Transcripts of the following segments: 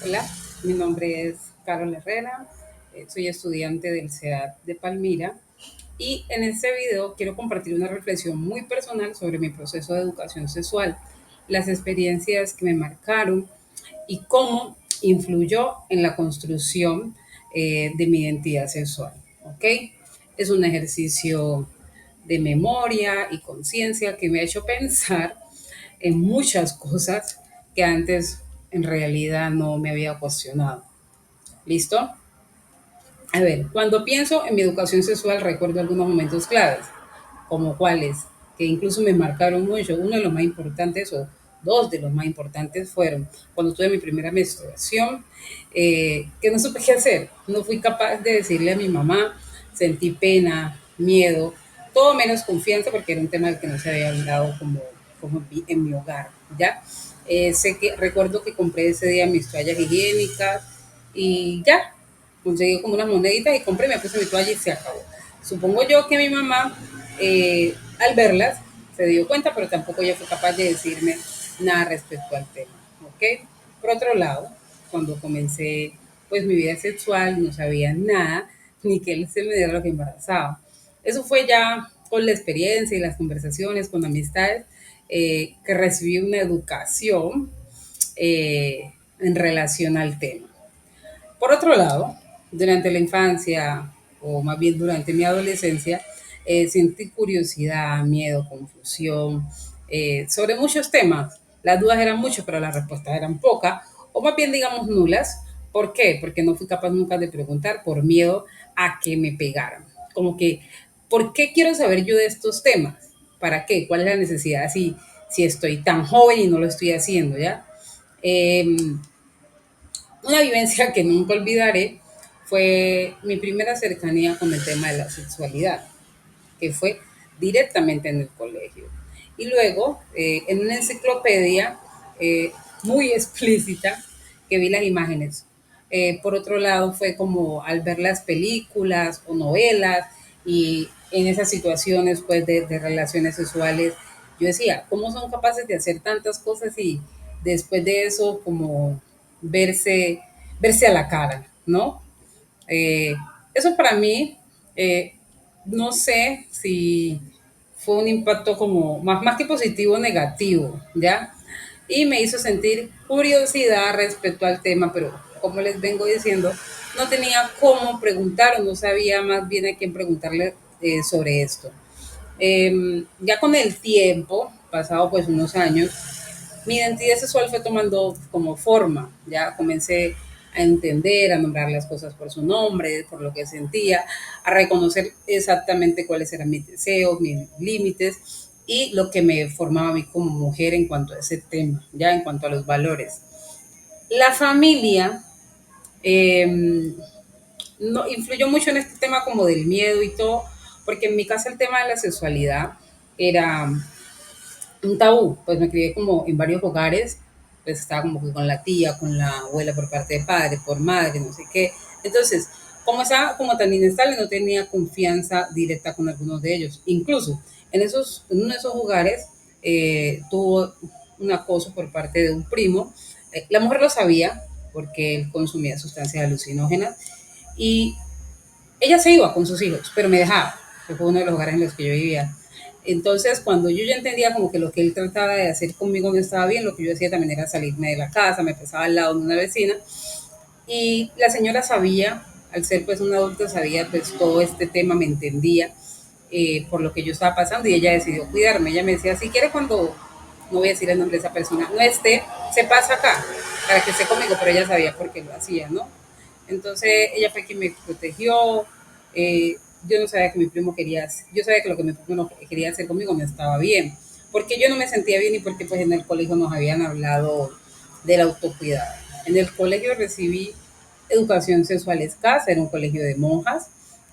Hola, mi nombre es Carol Herrera, soy estudiante del CEAT de Palmira y en este video quiero compartir una reflexión muy personal sobre mi proceso de educación sexual, las experiencias que me marcaron y cómo influyó en la construcción de mi identidad sexual. ¿Ok? Es un ejercicio de memoria y conciencia que me ha hecho pensar en muchas cosas que antes en realidad no me había cuestionado. ¿Listo? A ver, cuando pienso en mi educación sexual recuerdo algunos momentos claves, como cuáles, que incluso me marcaron mucho. Uno de los más importantes o dos de los más importantes fueron cuando tuve mi primera menstruación, que no supe qué hacer. No fui capaz de decirle a mi mamá, sentí pena, miedo, todo menos confianza porque era un tema del que no se había hablado como en mi hogar, ¿ya? Sé que recuerdo que compré ese día mis toallas higiénicas y ya, conseguí como unas moneditas y compré, me puse mi toalla y se acabó. Supongo yo que mi mamá, al verlas, se dio cuenta, pero tampoco ella fue capaz de decirme nada respecto al tema, ¿ok? Por otro lado, cuando comencé pues mi vida sexual, no sabía nada, ni que se me diera lo que embarazaba. Eso fue ya con la experiencia y las conversaciones con amistades, que recibí una educación en relación al tema. Por otro lado, durante la infancia, o más bien durante mi adolescencia, sentí curiosidad, miedo, confusión sobre muchos temas. Las dudas eran muchas, pero las respuestas eran pocas, o más bien digamos nulas. ¿Por qué? Porque no fui capaz nunca de preguntar por miedo a que me pegaran. Como que, ¿por qué quiero saber yo de estos temas? ¿Para qué? ¿Cuál es la necesidad si estoy tan joven y no lo estoy haciendo, ya? Eh, una vivencia que nunca olvidaré fue mi primera cercanía con el tema de la sexualidad, que fue directamente en el colegio. Y luego, en una enciclopedia eh, muy explícita, que vi las imágenes. Por otro lado, fue como al ver las películas o novelas y en esas situaciones pues, de relaciones sexuales, yo decía, ¿cómo son capaces de hacer tantas cosas y después de eso como verse, verse a la cara, ¿no? Eh, Eso para mí, eh, no sé si fue un impacto como más que positivo, negativo, ¿ya? Y me hizo sentir curiosidad respecto al tema, pero como les vengo diciendo, no tenía cómo preguntar o no sabía más bien a quién preguntarle sobre esto. Ya con el tiempo, pasado pues unos años, mi identidad sexual fue tomando como forma, ya comencé a entender, a nombrar las cosas por su nombre, por lo que sentía, a reconocer exactamente cuáles eran mis deseos, mis límites y lo que me formaba a mí como mujer en cuanto a ese tema, ya en cuanto a los valores. La familia eh, no, influyó mucho en este tema como del miedo y todo, porque en mi casa el tema de la sexualidad era un tabú, pues me crié como en varios hogares, pues estaba como que con la tía, con la abuela por parte de padre, por madre, no sé qué. Entonces, como estaba como tan inestable, no tenía confianza directa con algunos de ellos. Incluso en uno de esos hogares tuvo un acoso por parte de un primo. La mujer lo sabía porque él consumía sustancias alucinógenas y ella se iba con sus hijos, pero me dejaba, que fue uno de los hogares en los que yo vivía. Entonces, cuando yo ya entendía como que lo que él trataba de hacer conmigo no estaba bien, lo que yo hacía también era salirme de la casa, me pasaba al lado de una vecina y la señora sabía, al ser pues una adulta, sabía pues todo este tema, me entendía por lo que yo estaba pasando y ella decidió cuidarme. Ella me decía, si quiere cuando, no voy a decir el nombre de esa persona, no esté, se pasa acá para que esté conmigo, pero ella sabía por qué lo hacía, ¿no? Entonces ella fue quien me protegió. Yo no sabía que mi primo quería, yo sabía que lo que mi primo no quería hacer conmigo no estaba bien, porque yo no me sentía bien y porque pues en el colegio nos habían hablado del autocuidado. En el colegio recibí educación sexual escasa, era un colegio de monjas.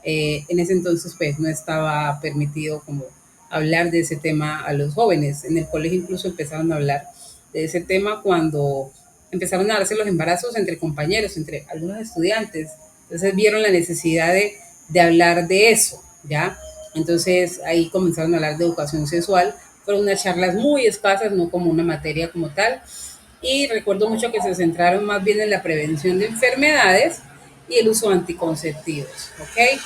En ese entonces pues no estaba permitido como hablar de ese tema a los jóvenes. En el colegio incluso empezaron a hablar de ese tema cuando empezaron a darse los embarazos entre compañeros, entre algunos estudiantes. Entonces vieron la necesidad de hablar de eso, ¿ya? Entonces ahí comenzaron a hablar de educación sexual. Fueron unas charlas muy escasas, no como una materia como tal. y recuerdo mucho que se centraron más bien en la prevención de enfermedades y el uso de anticonceptivos, ¿ok?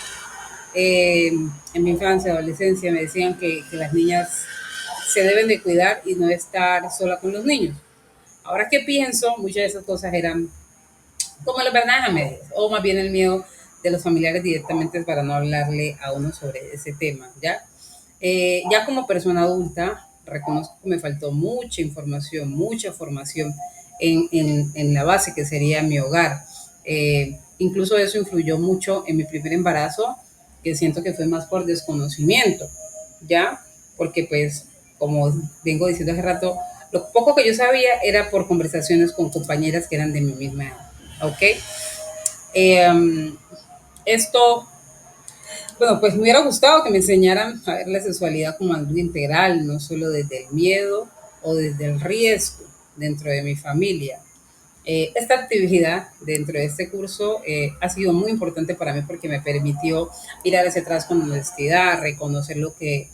En mi infancia, adolescencia, me decían que las niñas se deben de cuidar y no estar sola con los niños. Ahora que pienso, muchas de esas cosas eran como las verdades a medias, o más bien el miedo de los familiares directamente para no hablarle a uno sobre ese tema, ¿ya? Ya como persona adulta, reconozco que me faltó mucha información, mucha formación en la base que sería mi hogar. Incluso eso influyó mucho en mi primer embarazo, que siento que fue más por desconocimiento, ¿ya? Porque pues, como vengo diciendo hace rato, lo poco que yo sabía era por conversaciones con compañeras que eran de mi misma edad, ¿ok? Eh, esto, bueno, pues me hubiera gustado que me enseñaran a ver la sexualidad como algo integral, no solo desde el miedo o desde el riesgo dentro de mi familia. Esta actividad dentro de este curso ha sido muy importante para mí porque me permitió mirar hacia atrás con honestidad, reconocer lo que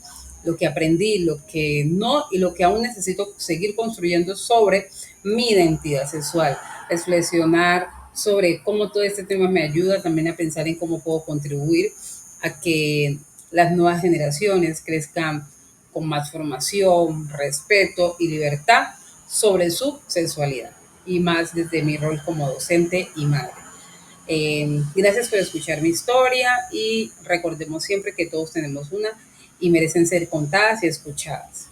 aprendí, lo que no y lo que aún necesito seguir construyendo sobre mi identidad sexual, reflexionar sobre cómo todo este tema me ayuda también a pensar en cómo puedo contribuir a que las nuevas generaciones crezcan con más formación, respeto y libertad sobre su sexualidad y más desde mi rol como docente y madre. Gracias por escuchar mi historia y recordemos siempre que todos tenemos una y merecen ser contadas y escuchadas.